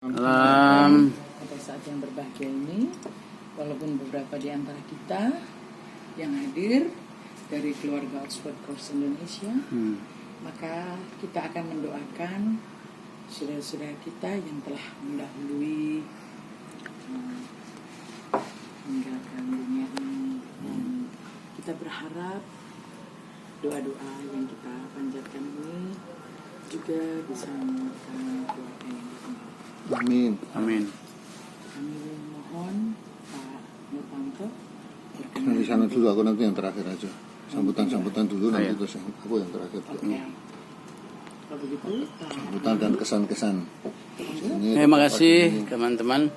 Malam. Pada saat yang berbahagia ini, walaupun beberapa di antara kita yang hadir dari keluarga Oxford Course Indonesia, maka kita akan mendoakan saudara-saudara kita yang telah mendahului meninggalkan dunia ini. Dan kita berharap doa-doa yang kita panjatkan ini juga bisa menguatkan keluarga yang ditinggalkan. Amin. Amin. Kami mohon Pak Nurtanto Nanti sana dulu, aku nanti yang terakhir aja. Sambutan dulu, nanti terus aku yang terakhir. Oke. Kalau begitu, Sambutan dan kesan-kesan. Terima kasih teman-teman.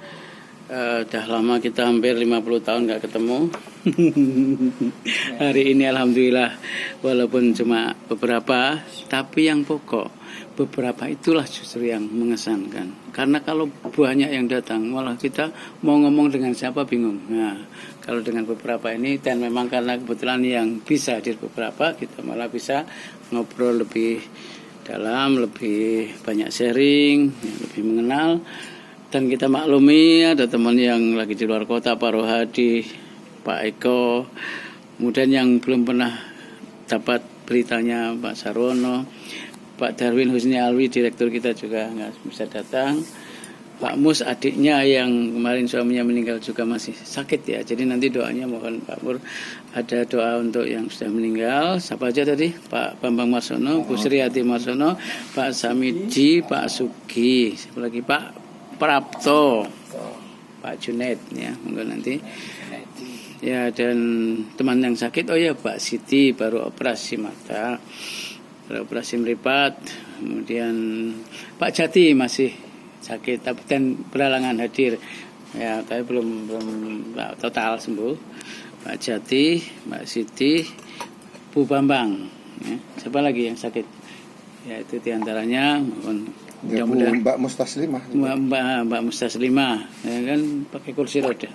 Udah lama kita hampir 50 tahun gak ketemu. Hari ini alhamdulillah, walaupun cuma beberapa, tapi yang pokok beberapa itulah justru yang mengesankan. Karena kalau banyak yang datang, malah kita mau ngomong dengan siapa bingung. Nah, kalau dengan beberapa ini, dan memang karena kebetulan yang bisa hadir beberapa, kita malah bisa ngobrol lebih dalam, lebih banyak sharing, lebih mengenal. Dan kita maklumi ada teman yang lagi di luar kota, Pak Rohadi, Pak Eko, kemudian yang belum pernah dapat beritanya Pak Sarwono, Pak Darwin Husni Alwi, direktur kita juga nggak bisa datang. Pak Mus, adiknya yang kemarin suaminya meninggal juga masih sakit ya. Jadi nanti doanya mohon Pak Mur ada doa untuk yang sudah meninggal. Siapa aja tadi? Pak Bambang Marsono, Bu Sriati Marsono, Pak Samiji, Pak Sugi, siapa lagi Pak Prapto, Pak Junaid ya, monggo nanti. Ya, dan teman yang sakit, oh ya Pak Siti baru operasi mata, baru operasi meripat. Kemudian Pak Jati masih sakit tapi dan berhalangan hadir. Ya, tapi belum total sembuh. Pak Jati, Mbak Siti, Bu Bambang. Ya, siapa lagi yang sakit? Ya, itu diantaranya. Ya, Mbak Mustaslimah. Mbak Mustaslimah, ya kan pakai kursi roda.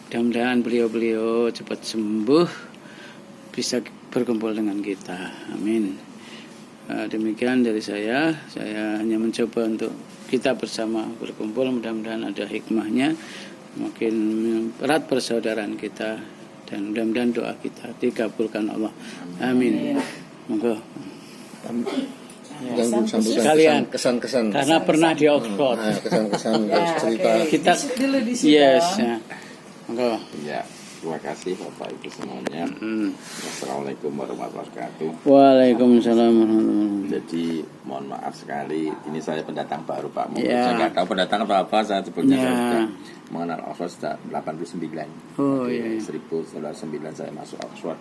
Mudah-mudahan beliau cepat sembuh, bisa berkumpul dengan kita. Amin. Demikian dari saya hanya mencoba untuk kita bersama berkumpul. Mudah-mudahan ada hikmahnya, makin erat persaudaraan kita, dan mudah-mudahan doa kita dikabulkan Allah. Amin. Monggo. Yang sambutan Sekalian. kesan-kesan. Karena pernah di Oxford. Kesan-kesan cerita. Kita dulu di situ. yes. Ya. Monggo. Ya, terima kasih Bapak Ibu semuanya. Assalamualaikum warahmatullahi wabarakatuh. Waalaikumsalam warahmatullahi wabarakatuh. Jadi mohon maaf sekali, ini saya pendatang baru Pak. Mungkin Ya. saya nggak tahu pendatang apa saya sebutnya. Ya. Saya sudah mengenal Oxford sejak 89. Oh, Jadi, iya. 1909 saya masuk Oxford.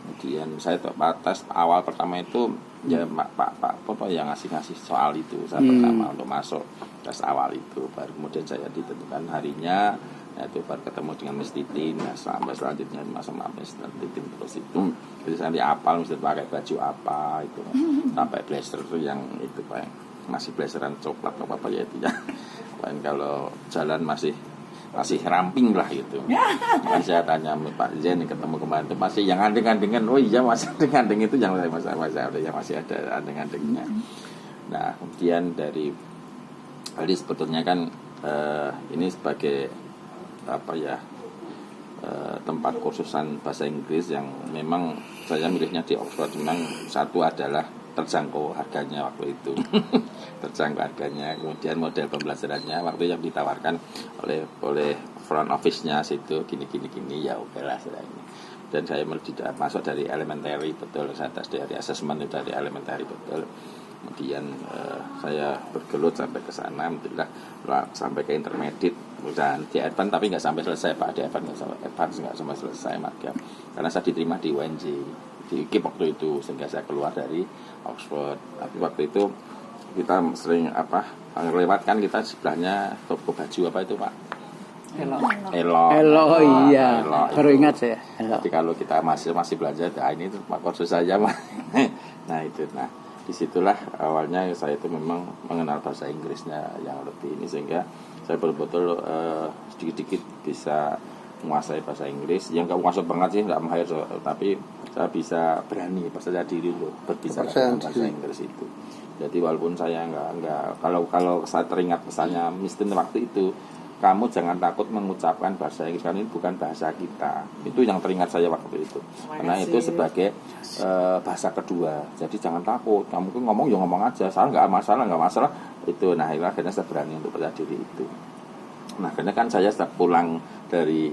Kemudian saya tes awal pertama itu ya Pak Papa yang ngasih soal itu saya pertama untuk masuk tes awal itu, baru kemudian saya ditentukan harinya, yaitu baru ketemu dengan Miss Titin. Nah, sampai selanjutnya sama Miss Titin terus itu jadi saya dihafal mesti pakai baju apa itu sampai blazer itu yang itu Pak, masih blazeran coklat apa ya itu ya. Paling kalau jalan masih ramping lah gitu. Makanya saya tanya Pak Zen ketemu kemarin itu masih yang andeng-andengan. Oh iya masih andeng-andeng itu yang masih ada, yang masih ada andeng-andengnya. Nah, kemudian dari tadi sebetulnya kan ini sebagai apa ya, tempat kursusan bahasa Inggris yang memang saya milihnya di Oxford. Memang satu adalah terjangkau harganya waktu itu. Terjangkau harganya, kemudian model pembelajarannya waktu yang ditawarkan oleh front office-nya situ gini ya oke lah sudah ini. Dan saya masuk dari elementary betul, saya tes dari assessment itu dari elementary betul. Kemudian saya bergelut sampai ke sana, alhamdulillah sampai ke intermediate dan di advance, tapi nggak sampai selesai Pak. Di advance nggak sampai selesai Mak, karena saya diterima di UNJ di UKIP waktu itu, sehingga saya keluar dari Oxford. Tapi waktu itu kita sering lewatkan, kita sebelahnya toko baju apa itu Pak? Elo, iya. Elo Baru itu. ingat saya. Elo. Jadi kalau kita masih belanja, ini tuh Pak kursus saja Pak. Nah itu, disitulah awalnya saya itu memang mengenal bahasa Inggrisnya yang lebih ini, sehingga saya betul-betul sedikit-sedikit bisa menguasai bahasa Inggris. Yang nggak menguasai banget sih, nggak mahir, tapi saya bisa berani percaya diri loh berbicara dengan bahasa Inggris itu. Jadi walaupun saya nggak kalau saya teringat pesannya Mistin waktu itu, kamu jangan takut mengucapkan bahasa Inggris karena ini bukan bahasa kita. Itu yang teringat saya waktu itu. Karena itu sebagai bahasa kedua. Jadi jangan takut. Kamu kan ngomong ya ngomong aja. Salah nggak masalah. Itu nah akhirnya saya berani untuk percaya diri itu. Nah karena kan saya setelah pulang dari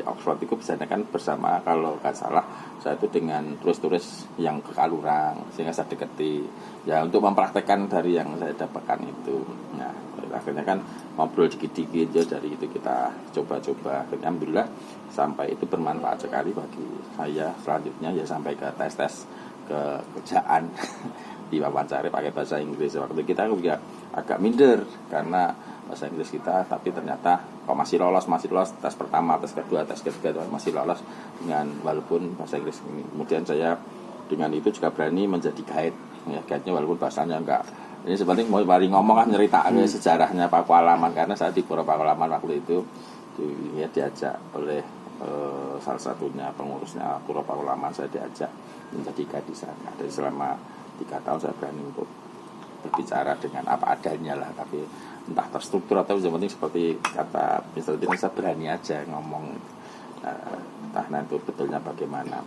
Oxford itu biasanya kan bersama, kalau nggak salah saya itu dengan turis-turis yang ke Kalurang, sehingga saya deketi ya untuk mempraktekkan dari yang saya dapatkan itu. Nah akhirnya kan ngobrol dikit-dikit ya, dari itu kita coba-coba. Alhamdulillah sampai itu bermanfaat sekali bagi saya. Selanjutnya ya sampai ke tes kerjaan diwawancara pakai bahasa Inggris. Waktu kita juga agak minder karena bahasa Inggris kita, tapi ternyata kok masih lolos tes pertama, tes kedua, tes ketiga masih lolos dengan walaupun bahasa Inggris ini. Kemudian saya dengan itu juga berani menjadi guide, ya guide-nya walaupun bahasanya enggak. Ini seperti mau mari ngomong kan cerita sejarahnya Pakualaman, karena saya di Pura Pakualaman waktu itu ya diajak oleh salah satunya pengurusnya Pura Pakualaman, saya diajak menjadi guide di sana. Dari selama 3 tahun saya berani untuk berbicara dengan apa adanya lah, tapi entah terstruktur atau yang penting seperti kata Mr. Tini, saya berani aja ngomong, entah nanti betulnya bagaimana.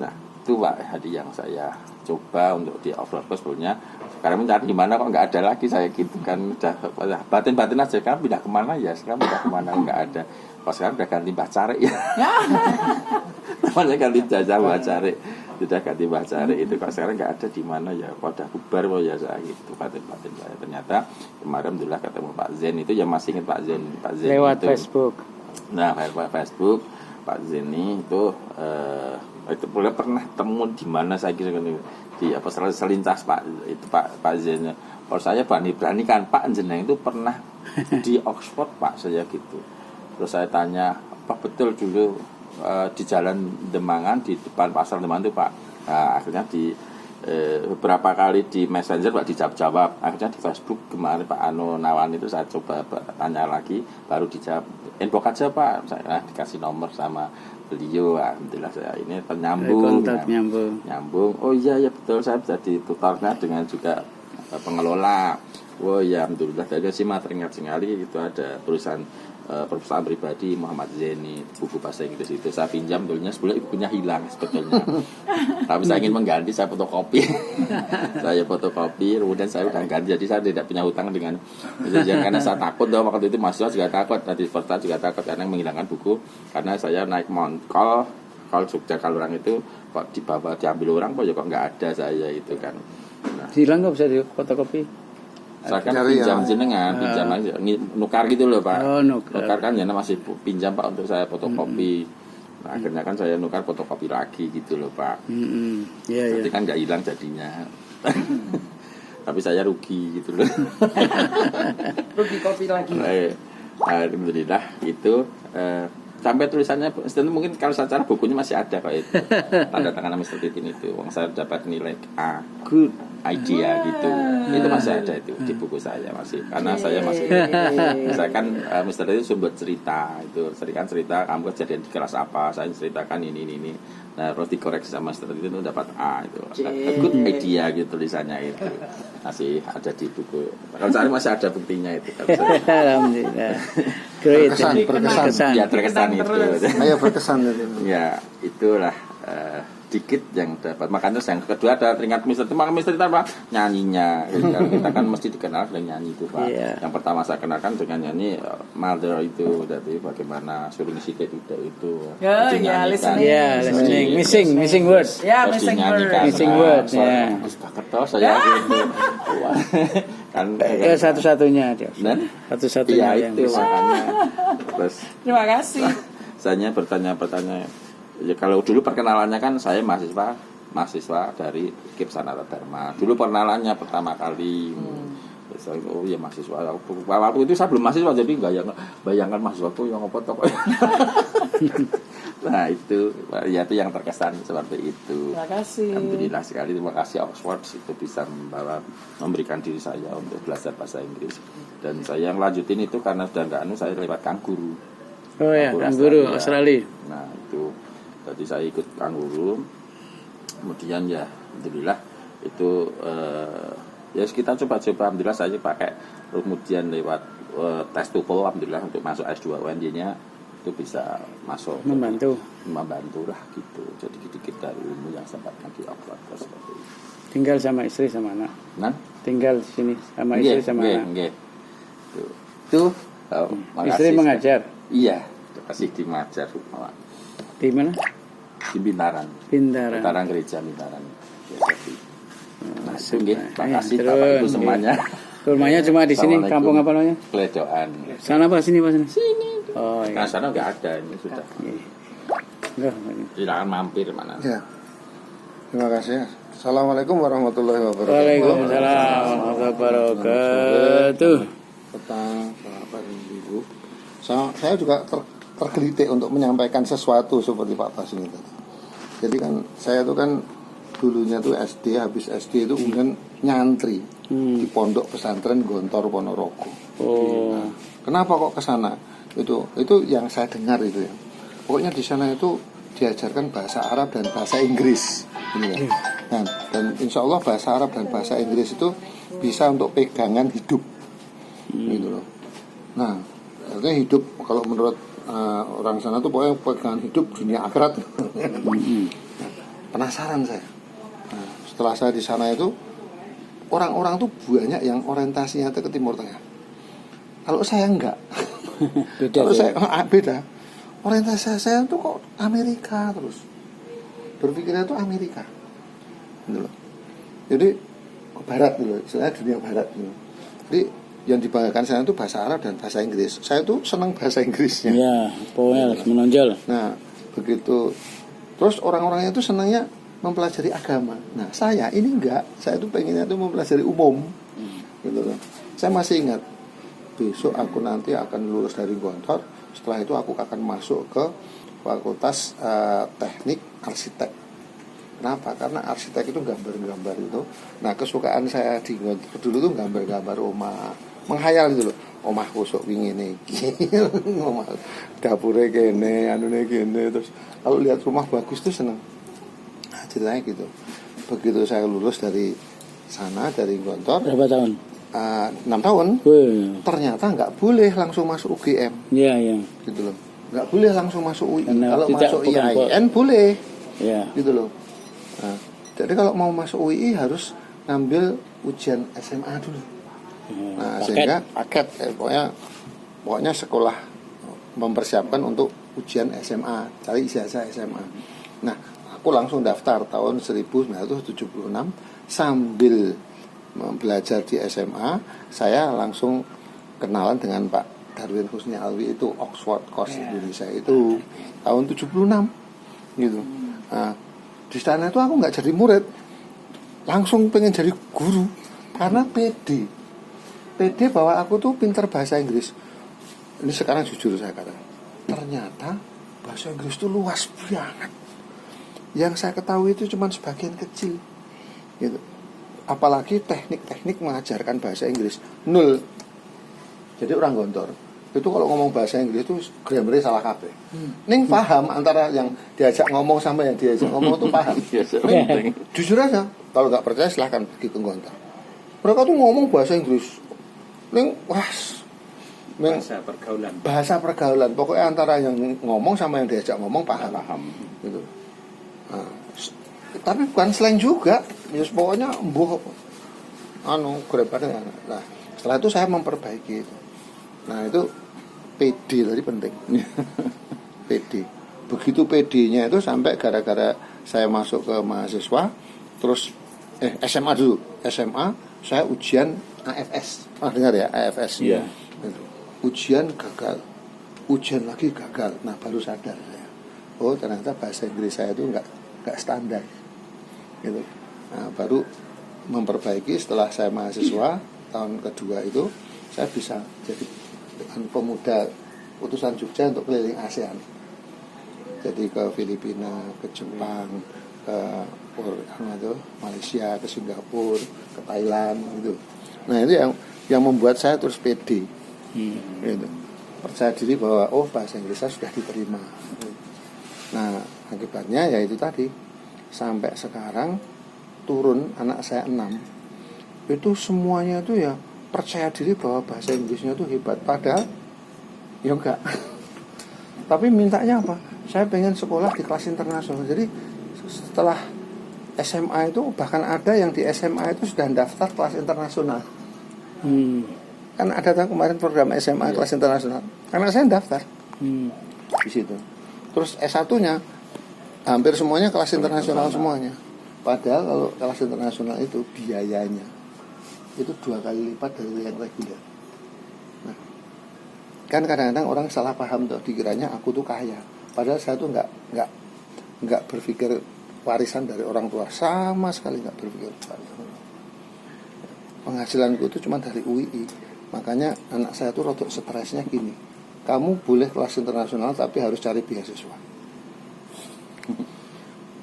Nah itu Pak Hadi yang saya coba untuk di Oxford sebetulnya. Sekarang mencari di mana kok nggak ada lagi, saya gitu kan udah batin aja. Sekarang pindah kemana ya, sekarang pindah kemana nggak ada. Pas sekarang udah ganti Mbah Cari ya. Namanya ganti jajah Mbah Cari, sudah ganti Mbah Cari itu. Kok sekarang nggak ada di mana ya, kok udah bubar kok ya, saya gitu batin saya. Ternyata kemarin alhamdulillah ketemu Pak Zen itu, ya masih ingat Pak Zen lewat itu. Facebook. Nah lewat Facebook Pak Zen itu boleh pernah temu di mana, saya kira di apa selintas Pak itu Pak Zen. Kalau saya berani kan Pak jeneng itu pernah di Oxford Pak, saya gitu. Terus saya tanya, apa betul dulu di Jalan Demangan, di depan Pasar Demangan itu Pak? Nah, akhirnya di beberapa kali di Messenger Pak dijawab. Akhirnya di Facebook kemarin Pak Anu Nawan itu saya coba tanya lagi, baru dijawab. Inbox aja Pak, saya dikasih nomor sama beliau. Alhamdulillah saya ini ternyambung. Nyambung. Oh iya ya betul, saya jadi tutornya dengan juga pengelola. Oh ya alhamdulillah, dari Sima teringat sekali itu ada perusahaan pribadi Muhammad Zeni, buku bahasa Inggris itu saya pinjam dulunya, sebelumnya bukunya hilang sebetulnya. Tapi saya ingin mengganti, saya fotokopi. Kemudian saya udah ganti, jadi saya tidak punya hutang dengan karena saya takut dong waktu itu, mahasiswa juga takut, tadi Verta juga takut karena menghilangkan buku, karena saya naik Call Jogja Kalurang itu kok diambil orang kok nggak ada saya itu kan. Nah, Hilang nggak bisa di fotokopi? Saya kan pinjam jenengan, pinjam aja, nukar gitu loh Pak. Oh, nukar kan ya masih pinjam Pak untuk saya fotokopi. Nah, akhirnya kan saya nukar fotokopi lagi gitu loh Pak. Jadi kan nggak hilang jadinya. Tapi saya rugi gitu loh. Rugi kopi lagi. Alhamdulillah itu sampai tulisannya mungkin kalau secara bukunya masih ada kok itu. Tanda tangan Mr. Titin itu. Saya dapat nilai A, good idea gitu. Itu masih ada itu di buku saya masih. Karena saya masih saya kan Mr. Titin sumber cerita itu. Cerita kamu kejadian di kelas apa, saya ceritakan ini. Nah, terus dikoreksi sama Mr. Titin itu dapat A itu. Good idea gitu tulisannya itu. Masih ada di buku. Kalau saya masih ada buktinya itu. Alhamdulillah. Great. Berkesan. Ya terkesan itu. Saya berkesan itu. Ya itulah dikit yang dapat. Makanya yang kedua ada teringat Mr. Tita apa? Nyanyinya. Kita kan mesti dikenal dengan nyanyi itu Pak. Yang pertama saya kenalkan dengan nyanyi Mother itu, dari bagaimana suruh ngisi itu. Listening. Missing words. Ya, missing words. Ya. Terus saya gitu. Kan satu-satunya dia. Satu-satunya yang itu bisa. makanya. Terus Terima kasih. saya bertanya. Ya kalau dulu perkenalannya kan saya mahasiswa dari KIP Sanata Dharma. Dulu perkenalannya pertama kali. Oh iya mahasiswa. Waktu itu saya belum mahasiswa, jadi nggak bayangkan mahasiswa itu yang apa toh. Nah itu yang terkesan seperti itu. Terima kasih. Alhamdulillah sekali, terima kasih Oxford itu bisa memberikan diri saya untuk belajar bahasa Inggris. Dan saya yang lanjutin itu karena sudah nggak saya lewat Kang Guru. Oh ya, Kang Guru Australia. Nah itu, jadi saya ikut Kang Guru. Kemudian ya alhamdulillah itu Ya kita coba-coba, alhamdulillah saya pakai, kemudian lewat tes TOEFL, alhamdulillah untuk masuk S2 UNJ-nya itu bisa masuk, Membantu. membantu lah gitu. Jadi dikit-dikit dari ilmu yang saya dapatkan di Oxford seperti itu. Tinggal sama istri sama anak. Nah, Tinggal di sini sama istri sama anak. nggih. Tuh, Istri mengajar Iya, kasih di Majar malah. di mana? Di Bintaran. Bintaran. Bintaran Gereja Bintaran. Ya, jadi. Nah, Masuk. nggih, terima kasih Turun, Bapak Ibu nggih. semuanya. Rumahnya cuma di sini, Assalamualaikum. kampung apa namanya? Kledoan. Sana apa sini Pak? Sini. Oh Nah, iya. sana nggak ada, ini sudah. Enggak. Silakan mampir mana. Ya. Terima kasih. Assalamualaikum warahmatullahi wabarakatuh. Waalaikumsalam warahmatullahi wabarakatuh. Petang, Bapak Ibu. Saya juga tergelitik untuk menyampaikan sesuatu seperti Pak Bas ini tadi. Jadi kan saya itu kan dulunya tuh SD, habis SD itu kemudian nyantri di pondok pesantren Gontor Ponorogo. Oh. Nah, kenapa kok ke sana? Itu yang saya dengar itu ya. Pokoknya di sana itu diajarkan bahasa Arab dan bahasa Inggris. Ini ya. Nah, dan insya Allah bahasa Arab dan bahasa Inggris itu bisa untuk pegangan hidup, gitu loh. Nah, artinya hidup kalau menurut orang sana tuh pokoknya pegangan hidup dunia akhirat. Penasaran saya. Nah, setelah saya di sana itu orang-orang tuh banyak yang orientasinya ke Timur Tengah. Kalau saya enggak. Beda. Kalau saya beda. Orientasi saya tuh kok Amerika terus. Berpikirnya tuh Amerika. Gitu loh. Jadi ke barat gitu, istilahnya dunia barat gitu. Jadi yang dibanggakan saya itu bahasa Arab dan bahasa Inggris. Saya tuh senang bahasa Inggrisnya. Ya, pokoknya harus menonjol. Nah, begitu. Terus orang-orangnya itu senangnya mempelajari agama. Nah, saya ini enggak. Saya tuh pengennya tuh mempelajari umum. Gitu loh. Saya masih ingat besok aku nanti akan lulus dari Gontor. Setelah itu aku akan masuk ke Fakultas Teknik Arsitek. Kenapa? Karena arsitek itu gambar-gambar itu. Nah, kesukaan saya di Gontor dulu tuh gambar-gambar rumah, menghayal gitu loh. Omahku sok wingi iki. Omah dapure kene, anune kene, terus kalau lihat rumah bagus tuh seneng. Nah, ceritanya gitu. Begitu saya lulus dari sana, dari Gontor, Berapa tahun? 6 tahun, Wih. ternyata nggak boleh langsung masuk UGM, Iya, iya. gitu loh. Nggak boleh langsung masuk UI. Karena Kalau tidak, masuk bukan IAIN boleh, Iya. gitu loh. Nah, jadi kalau mau masuk UI harus ngambil ujian SMA dulu. Nah, Paket. sehingga paket, pokoknya sekolah mempersiapkan untuk ujian SMA, cari ijazah SMA. Nah, aku langsung daftar tahun 1976 sambil belajar di SMA, saya langsung kenalan dengan Pak Darwin Husni Alwi itu Oxford Course Indonesia itu tahun 76 gitu. Nah, di sana itu aku nggak jadi murid, langsung pengen jadi guru karena pede bahwa aku tuh pintar bahasa Inggris. Ini sekarang jujur saya katakan, ternyata bahasa Inggris itu luas banget. Yang saya ketahui itu cuma sebagian kecil gitu. Apalagi teknik-teknik mengajarkan bahasa Inggris nol. Jadi orang Gontor itu kalau ngomong bahasa Inggris itu grammarnya salah kabeh. Ning paham antara yang diajak ngomong sama yang diajak ngomong itu paham. Ning, jujur aja, kalau nggak percaya silahkan pergi ke Gontor. Mereka tuh ngomong bahasa Inggris. Ning bahasa pergaulan. Pokoknya antara yang ngomong sama yang diajak ngomong paham. Gitu. Nah, tapi bukan slang juga, ya pokoknya grebatnya. Nah, setelah itu saya memperbaiki itu. Nah, itu PD tadi penting. PD. Begitu PD-nya itu sampai gara-gara saya masuk ke mahasiswa, terus SMA dulu. SMA saya ujian AFS. Dengar ya, AFS. Iya. Ujian gagal. Ujian lagi gagal. Nah, baru sadar saya. Oh, ternyata bahasa Inggris saya itu enggak standar. Gitu. Nah, baru memperbaiki setelah saya mahasiswa tahun kedua itu saya bisa jadi pemuda utusan Jogja untuk keliling ASEAN. Jadi ke Filipina, ke Jepang, ke Malaysia, ke Singapura, ke Thailand gitu. Nah, itu yang membuat saya terus pede. Gitu. Percaya diri bahwa bahasa Inggris saya sudah diterima. Nah, akibatnya ya itu tadi. Sampai sekarang turun anak saya 6 itu semuanya itu ya percaya diri bahwa bahasa Inggrisnya itu hebat, padahal ya enggak. Tapi mintanya apa? Saya pengen sekolah di kelas internasional. Jadi setelah SMA itu bahkan ada yang di SMA itu sudah daftar kelas internasional. Kan ada kemarin program SMA kelas internasional. Karena saya daftar di situ. Terus S1-nya hampir semuanya kelas internasional semuanya. Padahal kalau kelas internasional itu biayanya itu 2 kali lipat dari yang reguler. Nah, kan kadang-kadang orang salah paham tuh, dikiranya aku tuh kaya. Padahal saya tuh nggak berpikir warisan dari orang tua, sama sekali nggak berpikir warisan. Penghasilanku itu cuma dari UII. Makanya anak saya tuh rotok stresnya gini. Kamu boleh kelas internasional tapi harus cari beasiswa.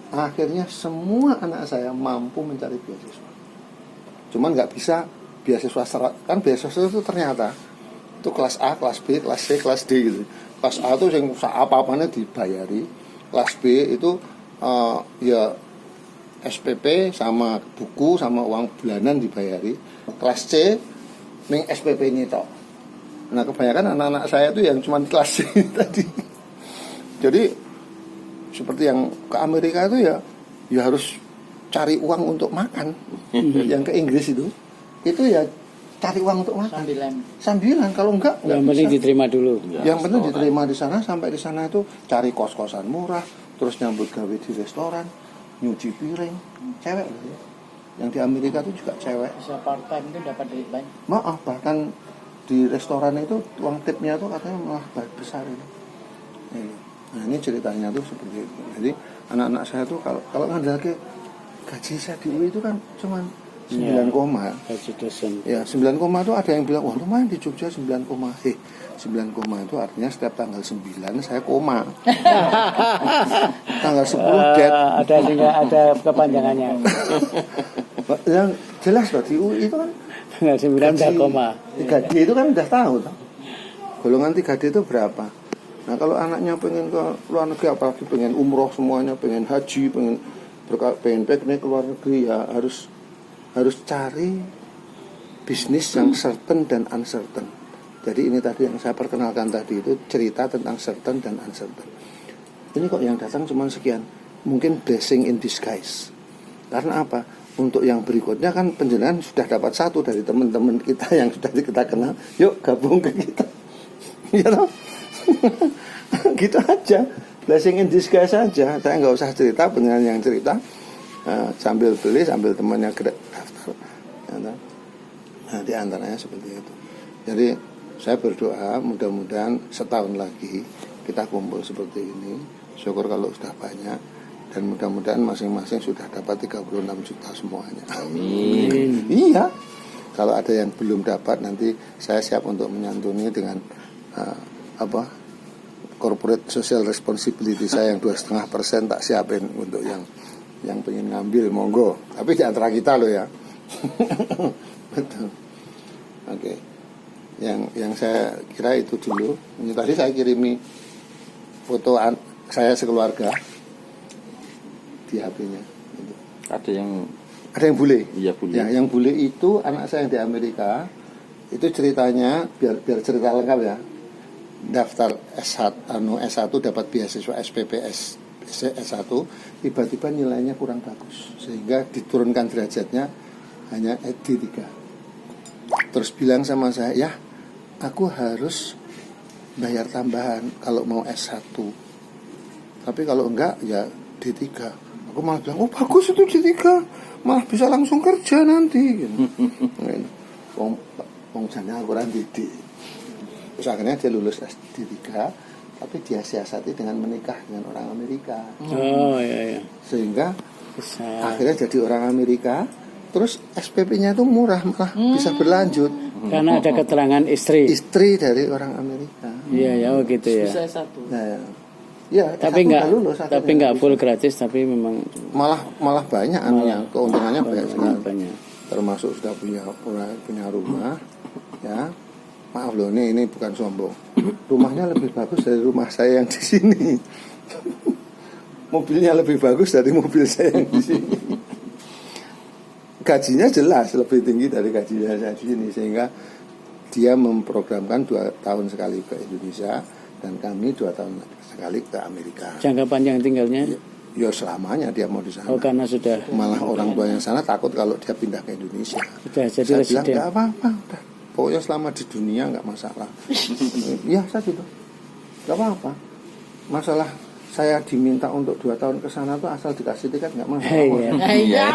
Akhirnya semua anak saya mampu mencari beasiswa. Cuman nggak bisa beasiswa serat. Kan beasiswa itu ternyata itu kelas A, kelas B, kelas C, kelas D gitu. Kelas A itu yang apa-apanya dibayari. Kelas B itu ya SPP sama buku sama uang bulanan dibayari. Kelas C ning SPP ini tok. Nah kebanyakan anak-anak saya itu yang cuma kelas C tadi. Jadi seperti yang ke Amerika itu ya harus cari uang untuk makan. Yang ke Inggris itu ya cari uang untuk makan. Sambilan kalau enggak yang penting diterima dulu. Yang penting diterima di sana, sampai di sana itu cari kos-kosan murah, terus nyambut gawe di restoran, nyuci piring, cewek loh ya. Yang di Amerika itu juga cewek. Bisa part time itu dapat duit banyak. Maaf, bahkan di restoran itu uang tipnya tuh katanya malah besar itu. Nah ini ceritanya tuh seperti itu. Jadi anak-anak saya tuh kalau ngandalke gaji saya di UI itu kan cuman 9 koma. Gaji dosen. Ya 9 koma itu ada yang bilang wah lumayan di Jogja 9 koma. 9 koma itu artinya setiap tanggal 9 saya koma. Tanggal 10 dead. Ada kepanjangannya. Yang jelas loh di UI itu kan Tanggal 9 udah koma. 3D itu kan udah tahu toh. Golongan 3D itu berapa. Nah kalau anaknya pengen ke luar negeri, apalagi pengen umroh semuanya, pengen haji, pengen piknik ke luar negeri, ya harus cari bisnis yang certain dan uncertain. Jadi ini tadi yang saya perkenalkan tadi itu cerita tentang certain dan uncertain. Ini kok yang datang cuma sekian, mungkin blessing in disguise. Karena apa? Untuk yang berikutnya kan penjelasan sudah dapat satu dari teman-teman kita yang sudah kita kenal. Yuk gabung ke kita. Ya toh? Gitu aja. Blessing in disguise saja. Saya nggak usah cerita, beneran yang cerita. Sambil beli, sambil temannya daftar. Ya toh? Nah di antaranya seperti itu. Jadi saya berdoa mudah-mudahan setahun lagi kita kumpul seperti ini. Syukur kalau sudah banyak. Dan mudah-mudahan masing-masing sudah dapat 36 juta semuanya. Amin. Iya. Kalau ada yang belum dapat nanti saya siap untuk menyantuni dengan corporate social responsibility saya yang 2,5% tak siapin untuk yang pengen ngambil monggo. Tapi di antara kita loh ya. Betul. Oke. Yang saya kira itu dulu. Ini tadi saya kirimi foto saya sekeluarga di HP-nya. Ada yang bule. Iya bule. Ya, yang bule itu anak saya yang di Amerika. Itu ceritanya biar cerita lengkap ya. Daftar S1 dapat beasiswa SPPS S1, tiba-tiba nilainya kurang bagus sehingga diturunkan derajatnya hanya D3. Terus bilang sama saya, "Ya, aku harus bayar tambahan kalau mau S1. Tapi kalau enggak ya D3." Aku malah bilang, "Oh bagus itu D3, malah bisa langsung kerja nanti." Wong jane akuran didik. Terus akhirnya dia lulus D3, tapi dia siasati dengan menikah dengan orang Amerika. Oh iya. Sehingga akhirnya jadi orang Amerika. Terus SPP-nya itu murah, malah bisa berlanjut. Karena ada keterangan istri. Istri dari orang Amerika. Iya, gitu ya. Bisa satu. Nah, ya, Tapi nggak lulus, full gratis, tapi memang malah banyak anunya, keuntungannya banyak sekali. banyak. Termasuk sudah punya rumah, ya. Maaf loh, ini bukan sombong. Rumahnya lebih bagus dari rumah saya yang di sini. Mobilnya lebih bagus dari mobil saya yang di sini. gajinya jelas lebih tinggi dari gajinya saya di sini, sehingga dia memprogramkan 2 tahun sekali ke Indonesia dan kami 2 tahun sekali ke Amerika. Jangka panjang tinggalnya? Ya selamanya dia mau di sana. Oh, karena sudah. Malah orang tua yang sana takut kalau dia pindah ke Indonesia. Sudah jadi Saya bilang residen. nggak apa-apa, udah. Pokoknya selama di dunia nggak masalah. Iya saya gitu, nggak apa-apa. Masalah saya diminta untuk 2 tahun ke sana tuh asal dikasih tiket nggak masalah. Iya. Iya.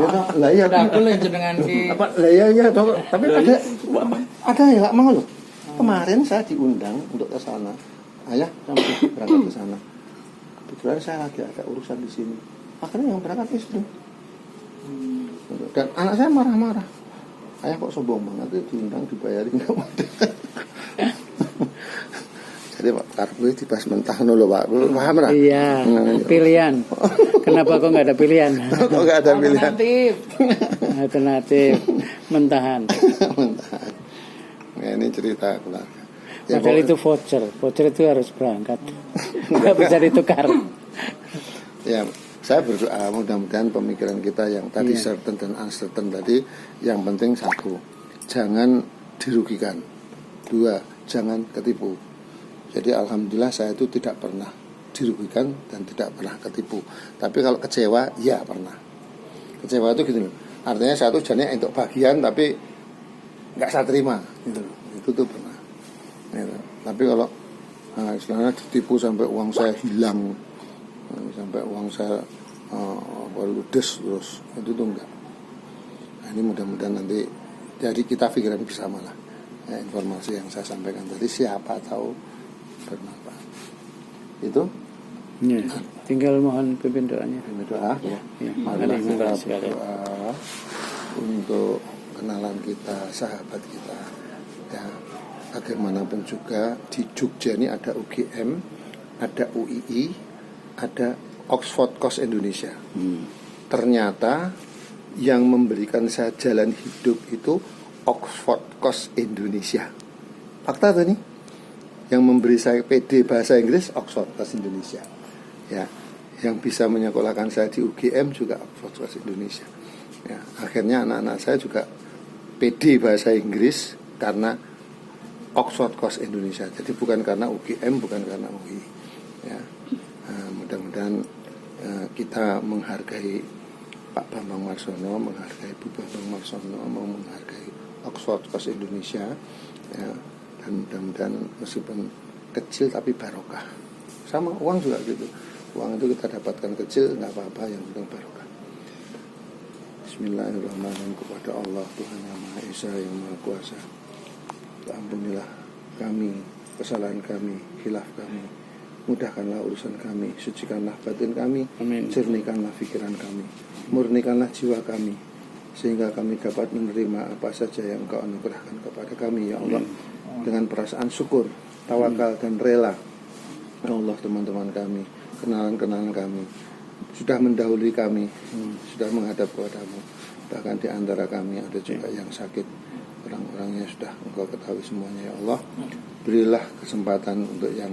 Dia tuh, lah iya Udah aku lah jenengan ki. apa lah iya toh, tapi ada yang nggak mau loh. Kemarin saya diundang untuk ke sana, ayah sampai berangkat ke sana. Kebetulan saya lagi ada urusan di sini. Akhirnya yang berangkat istri. Dan anak saya marah-marah. Ayah kok sombong banget, diundang dibayarin nggak mau. Jadi Pak karbu dibahas mentah dulu Pak, paham lah. Iya, pilihan. Kenapa kok nggak ada pilihan? Kok nggak ada pilihan? Alternatif mentahan. Mentahan. Nah, ini cerita keluarga. Padahal itu voucher itu harus berangkat, nggak bisa ditukar. Ya, saya berdoa mudah-mudahan pemikiran kita yang tadi certain dan uncertain tadi, yang penting 1, jangan dirugikan. 2, jangan ketipu. Jadi alhamdulillah saya itu tidak pernah dirugikan dan tidak pernah ketipu. Tapi kalau kecewa, ya pernah. Kecewa itu gitu loh. Artinya saya tuh jadinya untuk bagian tapi nggak saya terima. Gitu loh. Itu tuh pernah. Gitu. Tapi kalau istilahnya ditipu sampai uang saya hilang, sampai uang saya ludes terus, itu tuh enggak. Nah, ini mudah-mudahan nanti jadi kita pikiran bersama lah. Ya, informasi yang saya sampaikan tadi siapa tahu bermanfaat. Itu Ya, tinggal mohon pimpin doanya. ini doa. Ya, Marilah mari kita sekali. berdoa untuk kenalan kita, sahabat kita. Ya, bagaimanapun juga di Jogja ini ada UGM, ada UII, ada Oxford Coast Indonesia. Ternyata yang memberikan saya jalan hidup itu Oxford Coast Indonesia. Fakta tuh nih. Yang memberi saya PD bahasa Inggris Oxford Coast Indonesia. Ya, yang bisa menyekolahkan saya di UGM juga Oxford Coast Indonesia. Ya, akhirnya anak-anak saya juga PD bahasa Inggris karena Oxford Coast Indonesia. Jadi bukan karena UGM, bukan karena UI. Ya, mudah-mudahan kita menghargai Pak Bambang Marsono, menghargai Bu Bambang Marsono, mau menghargai Oxford Coast Indonesia. Ya, dan mudah-mudahan meskipun kecil tapi barokah. Sama uang juga gitu. Uang itu kita dapatkan kecil nggak apa-apa, yang penting barokah. Bismillahirrahmanirrahim. Kepada Allah Tuhan yang Maha Esa, yang Maha Kuasa, ampunilah kami kesalahan kami, khilaf kami, mudahkanlah urusan kami, sucikanlah batin kami, Amin. jernihkanlah pikiran kami, murnikanlah jiwa kami, sehingga kami dapat menerima apa saja yang Engkau anugerahkan kepada kami, ya Allah, dengan perasaan syukur, tawakal dan rela. Ya Allah, teman-teman kami, kenalan-kenalan kami sudah mendahului kami, sudah menghadap kepadamu. Bahkan di antara kami ada juga yang sakit, orang-orangnya sudah Engkau ketahui semuanya, ya Allah. Berilah kesempatan untuk yang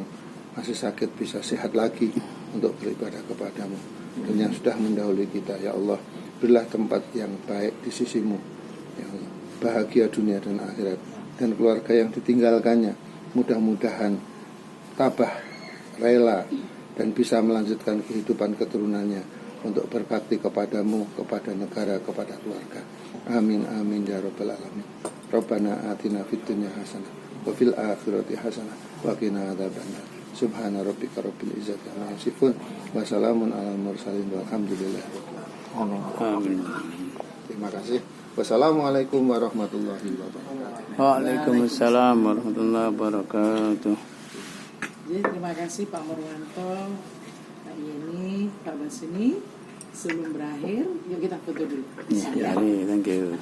masih sakit bisa sehat lagi untuk beribadah kepadamu. Dan yang sudah mendahului kita, ya Allah, berilah tempat yang baik di sisimu, ya Allah. Bahagia dunia dan akhirat. Dan keluarga yang ditinggalkannya mudah-mudahan tabah, rela, dan bisa melanjutkan kehidupan keturunannya untuk berbakti kepadamu, kepada negara, kepada keluarga. Amin amin ya rabbal alamin. Rabbana atina fid dunya hasanah wa fil akhirati hasanah wa qina adzabannar. Subhana rabbika rabbil izzati amma yasifun wa salamun alal mursalin walhamdulillah. Amin. Terima kasih. Wassalamualaikum warahmatullahi wabarakatuh. Waalaikumsalam warahmatullahi wabarakatuh. Jadi terima kasih Pak Murwanto, Pak Yeni, Pak Basini. Sebelum berakhir, yuk kita foto dulu. Ya, thank you.